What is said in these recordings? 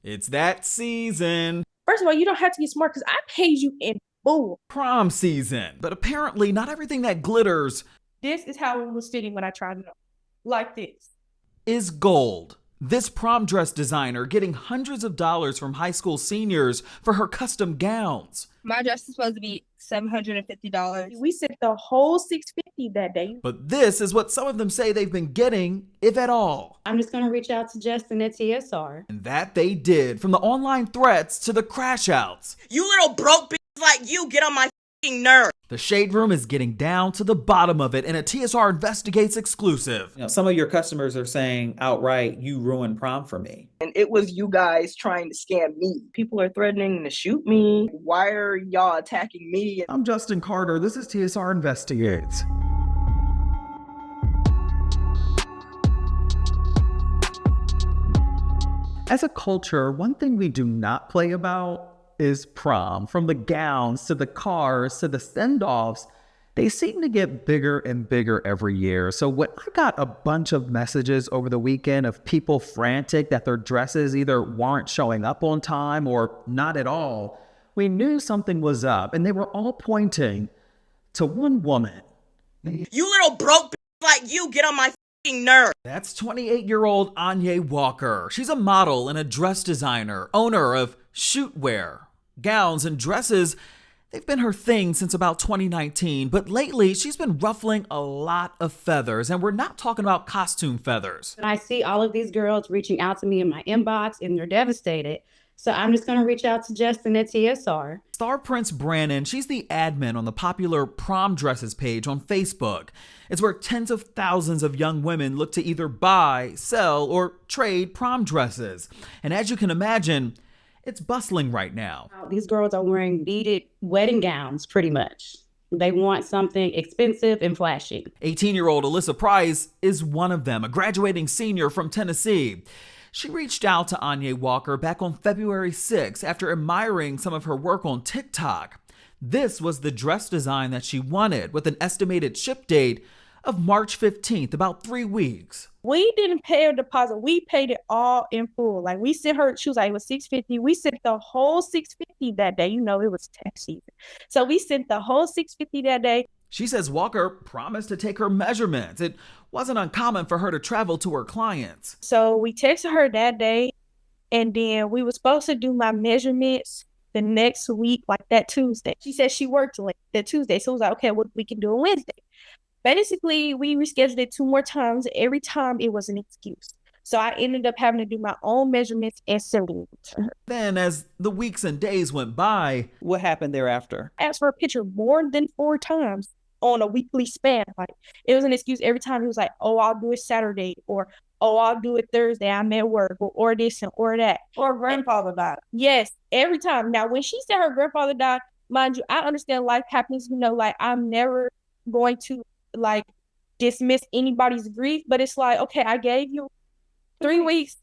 It's that season. First of all, you don't have to get smart because I paid you in full. Prom season. But apparently, not everything that glitters This is how it was fitting when I tried it on. Like this. is gold. This prom dress designer getting hundreds of dollars from high school seniors for her custom gowns. My dress is supposed to be $750. We sent the whole 650 that day. But this is what some of them say they've been getting, if at all. I'm just going to reach out to Justin at TSR. And that they did, from the online threats to the crash outs. You little broke bitch like you get on my f***ing nerve. The Shade Room is getting down to the bottom of it in a TSR Investigates exclusive. Some of your customers are saying outright, you ruined prom for me. And it was you guys trying to scam me. People are threatening to shoot me. Why are y'all attacking me? I'm Justin Carter. This is TSR Investigates. As a culture, one thing we do not play about is prom. From the gowns to the cars to the send-offs, they seem to get bigger and bigger every year. So when I got a bunch of messages over the weekend of people frantic that their dresses either weren't showing up on time or not at all, we knew something was up, and they were all pointing to one woman. You little broke bitch like you get on my f***ing nerve. That's 28-year-old Anya Walker. She's a model and a dress designer, owner of Shootwear. Gowns and dresses, they've been her thing since about 2019, but lately she's been ruffling a lot of feathers, and we're not talking about costume feathers. And I see all of these girls reaching out to me in my inbox, and they're devastated. So I'm just going to reach out to Justin at TSR. Star Prince Brannon, she's the admin on the popular prom dresses page on Facebook. It's where tens of thousands of young women look to either buy, sell, or trade prom dresses. And as you can imagine, it's bustling right now. These girls are wearing beaded wedding gowns, pretty much. They want something expensive and flashy. 18-year-old Alyssa Price is one of them, a graduating senior from Tennessee. She reached out to Anya Walker back on February 6th after admiring some of her work on Tik Tok. This was the dress design that she wanted, with an estimated ship date of March 15th, about 3 weeks. We didn't pay a deposit. We paid it all in full. Like we sent her, she was like, it was 650. We sent the whole 650 that day. You know, it was tax season. So we sent the whole 650 that day. She says Walker promised to take her measurements. It wasn't uncommon for her to travel to her clients. So we texted her that day, and then we were supposed to do my measurements the next week, like that Tuesday. She said she worked late that Tuesday. So it was like, okay, well, we can do it Wednesday. Basically, we rescheduled it 2 more times. Every time it was an excuse. So I ended up having to do my own measurements and sending it to her. Then, as the weeks and days went by, What happened thereafter? I asked for a picture more than 4 times on a weekly span. Like it was an excuse every time. He was like, oh, I'll do it Saturday, or oh, I'll do it Thursday, I'm at work, or this and or that. Or grandfather died. Yes, every time. Now, when she said her grandfather died, mind you, I understand life happens, you know, like I'm never going to like dismiss anybody's grief, but it's like, okay, I gave you 3 weeks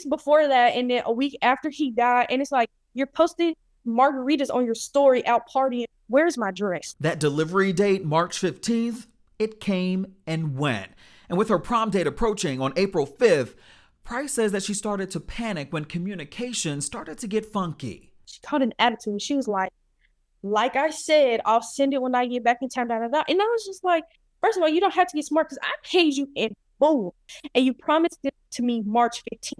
before that, and then a week after he died, and it's like, you're posting margaritas on your story out partying. Where's my dress? that delivery date, March 15th, it came and went. And with her prom date approaching on April 5th, Price says that she started to panic when communication started to get funky. She caught an attitude. She was like I said, I'll send it when I get back in town, da, da, da. And I was just like, first of all, you don't have to get smart because I paid you in full, and you promised it to me March 15th.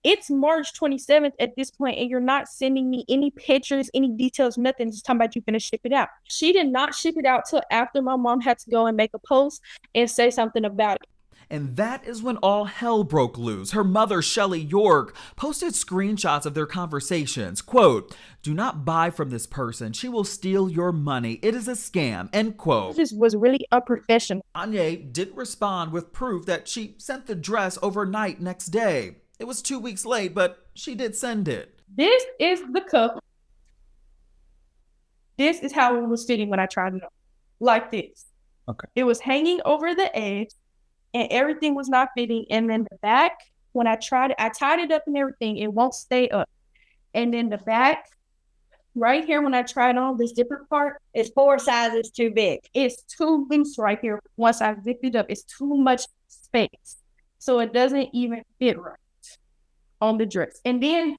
It's March 27th at this point, and you're not sending me any pictures, any details, nothing. Just talking about you gonna ship it out. She did not ship it out till after my mom had to go and make a post and say something about it. And that is when all hell broke loose. Her mother, Shelley York, posted screenshots of their conversations. Quote, "Do not buy from this person. She will steal your money. It is a scam." End quote. This was really unprofessional. Anya did respond with proof that she sent the dress overnight next day. It was 2 weeks late, but she did send it. This is the cup. This is how it was fitting when I tried it on. Like this. Okay. It was hanging over the edge, and everything was not fitting. And then the back, when I tried it, I tied it up and everything. It won't stay up. And then the back, right here, when I tried on this different part, It's 4 sizes too big. it's too loose right here. Once I zip it up, it's too much space. So it doesn't even fit right on the dress. And then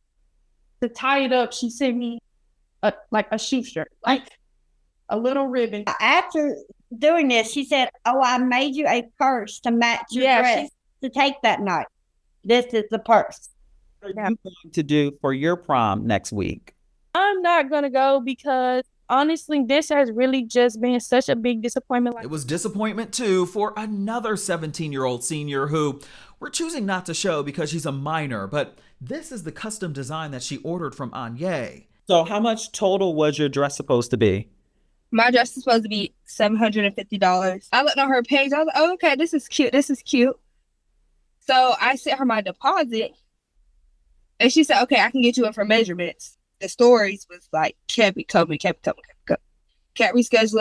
To tie it up, she sent me like a shoestring, like a little ribbon. After doing this, she said, "Oh, I made you a purse to match your dress to take that night. This is the purse." What are you going to do for your prom next week? I'm not gonna go because honestly, this has really just been such a big disappointment. It was disappointment too for another 17-year-old senior who we're choosing not to show because she's a minor, but this is the custom design that she ordered from Anye. So how much total was your dress supposed to be? My dress is supposed to be $750. I looked on her page. I was like, "Oh, okay, this is cute. This is cute." So I sent her my deposit, and she said, "Okay, I can get you in for measurements." The stories was like, kept rescheduling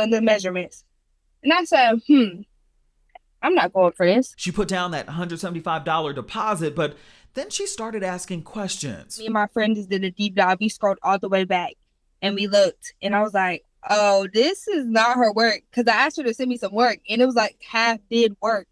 the measurements. And I said, I'm not going for this. She put down that $175 deposit, but then she started asking questions. Me and my friend just did a deep dive. We scrolled all the way back and we looked, and I was like, oh, this is not her work. Because I asked her to send me some work, and it was like half did work.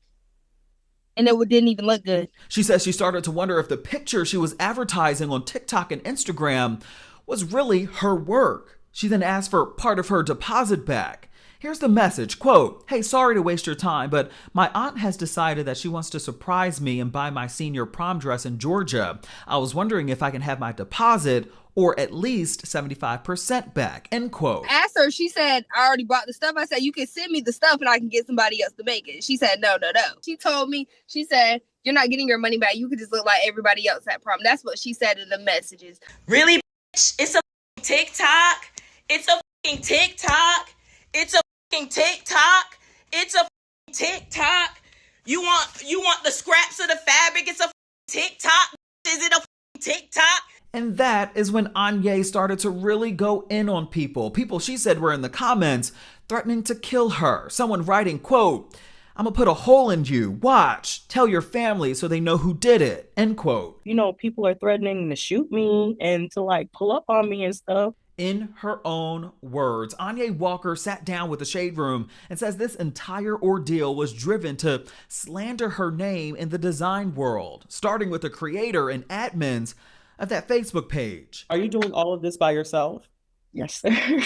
And it didn't even look good. She says she started to wonder if the picture she was advertising on TikTok and Instagram was really her work. She then asked for part of her deposit back. Here's the message, quote, "Hey, sorry to waste your time, but my aunt has decided that she wants to surprise me and buy my senior prom dress in Georgia. I was wondering if I can have my deposit or at least 75% back," end quote. I asked her, she said, "I already bought the stuff." I said, "You can send me the stuff and I can get somebody else to make it." She said, no. She told me, she said, "You're not getting your money back. You could just look like everybody else at prom." That's what she said in the messages. Really, bitch? It's a TikTok. It's a fucking TikTok. It's a fucking TikTok. It's a TikTok. You want the scraps of the fabric? It's a TikTok. Is it a TikTok? And that is when Anye started to really go in on people. People she said were in the comments threatening to kill her. Someone writing, quote, "I'm gonna put a hole in you. Watch. Tell your family so they know who did it," end quote. You know, people are threatening to shoot me and to like pull up on me and stuff. In her own words, Anye Walker sat down with the Shade Room and says this entire ordeal was driven to slander her name in the design world, starting with the creator and admins of that Facebook page. Are you doing all of this by yourself? Yes, sir.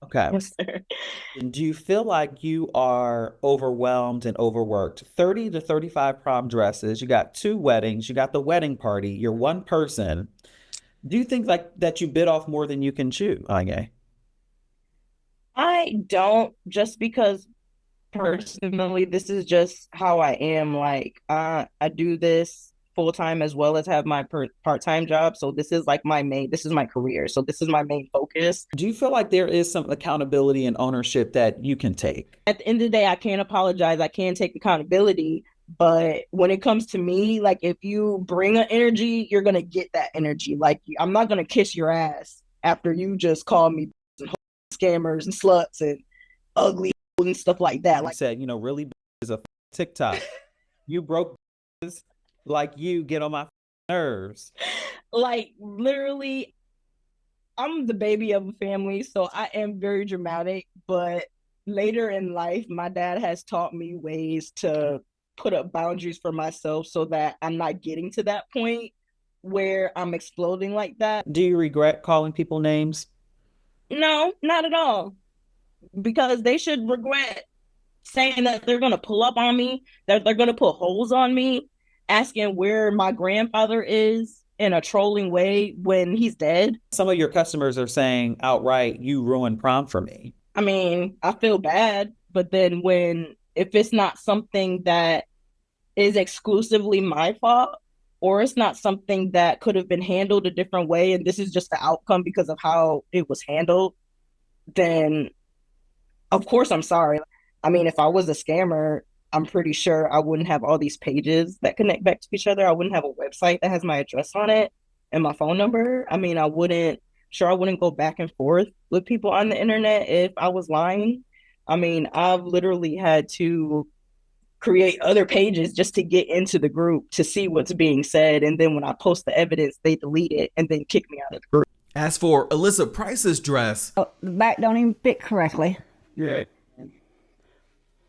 Okay. Yes, sir. Do you feel like you are overwhelmed and overworked? 30 to 35 prom dresses, you got 2 weddings, you got the wedding party, you're one person. Do you think like that you bit off more than you can chew, Anye? I don't, just because personally, this is just how I am. Like, I do this full time as well as have my part-time job. So this is like this is my career. So this is my main focus. Do you feel like there is some accountability and ownership that you can take? At the end of the day, I can't apologize. I can't take accountability. But when it comes to me, like if you bring an energy, you're going to get that energy. Like I'm not going to kiss your ass after you just call me scammers and sluts and ugly and stuff like that. Like I said, really is a TikTok. You broke like you get on my nerves. Like literally, I'm the baby of a family, so I am very dramatic. But later in life, my dad has taught me ways to put up boundaries for myself so that I'm not getting to that point where I'm exploding like that. Do you regret calling people names? No, not at all. Because they should regret saying that they're going to pull up on me, that they're going to put holes on me, asking where my grandfather is in a trolling way when he's dead. Some of your customers are saying outright, "You ruined prom for me." I mean, I feel bad, but then if it's not something that is exclusively my fault, or it's not something that could have been handled a different way, and this is just the outcome because of how it was handled, then of course I'm sorry. I mean, if I was a scammer, I'm pretty sure I wouldn't have all these pages that connect back to each other. I wouldn't have a website that has my address on it and my phone number. I mean, I wouldn't go back and forth with people on the internet if I was lying. I mean, I've literally had to create other pages just to get into the group to see what's being said. And then when I post the evidence, they delete it and then kick me out of the group. As for Alyssa Price's dress, the back don't even fit correctly. Yeah.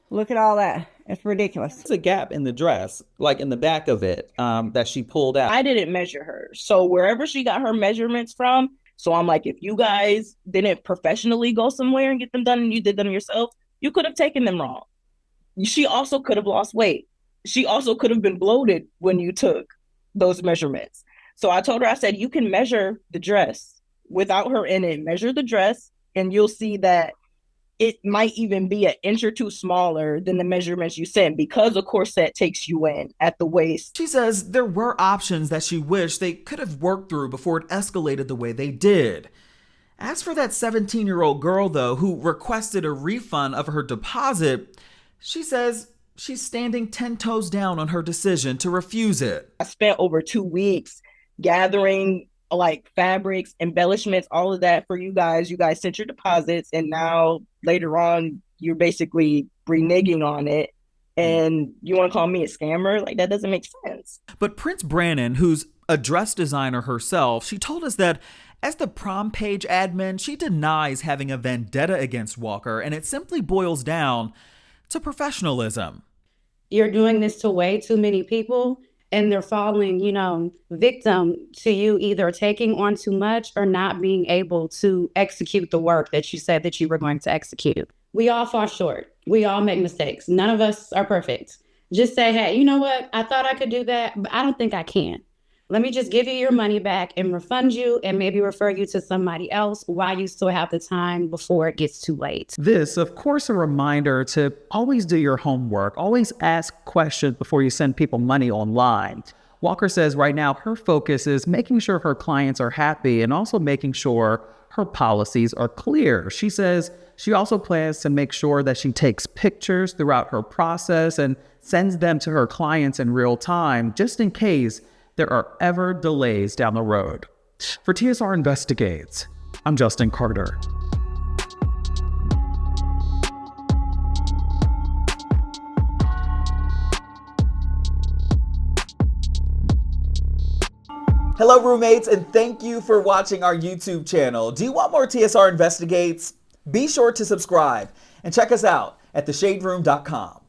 Look at all that. It's ridiculous. It's a gap in the dress, like in the back of it, that she pulled out. I didn't measure her. So wherever she got her measurements from, so I'm like, if you guys didn't professionally go somewhere and get them done and you did them yourself, you could have taken them wrong. She also could have lost weight. She also could have been bloated when you took those measurements. So I told her, I said, you can measure the dress without her in it. Measure the dress and you'll see that it might even be an inch or two smaller than the measurements you sent because a corset takes you in at the waist. She says there were options that she wished they could have worked through before it escalated the way they did. As for that 17-year-old girl, though, who requested a refund of her deposit, she says she's standing 10 toes down on her decision to refuse it. I spent over 2 weeks gathering like fabrics, embellishments, all of that for you guys. You guys sent your deposits and now later on you're basically reneging on it and you want to call me a scammer? Like, that doesn't make sense. But Prince Brannon, who's a dress designer herself, she told us that as the prom page admin, she denies having a vendetta against Walker, and it simply boils down to professionalism. You're doing this to way too many people, and they're falling, victim to you either taking on too much or not being able to execute the work that you said that you were going to execute. We all fall short. We all make mistakes. None of us are perfect. Just say, hey, you know what? I thought I could do that, but I don't think I can. Let me just give you your money back and refund you and maybe refer you to somebody else while you still have the time before it gets too late. This, of course, a reminder to always do your homework, always ask questions before you send people money online. Walker says right now her focus is making sure her clients are happy and also making sure her policies are clear. She says she also plans to make sure that she takes pictures throughout her process and sends them to her clients in real time, just in case there are ever delays down the road. For TSR Investigates, I'm Justin Carter. Hello, roommates, and thank you for watching our YouTube channel. Do you want more TSR Investigates? Be sure to subscribe and check us out at theshaderoom.com.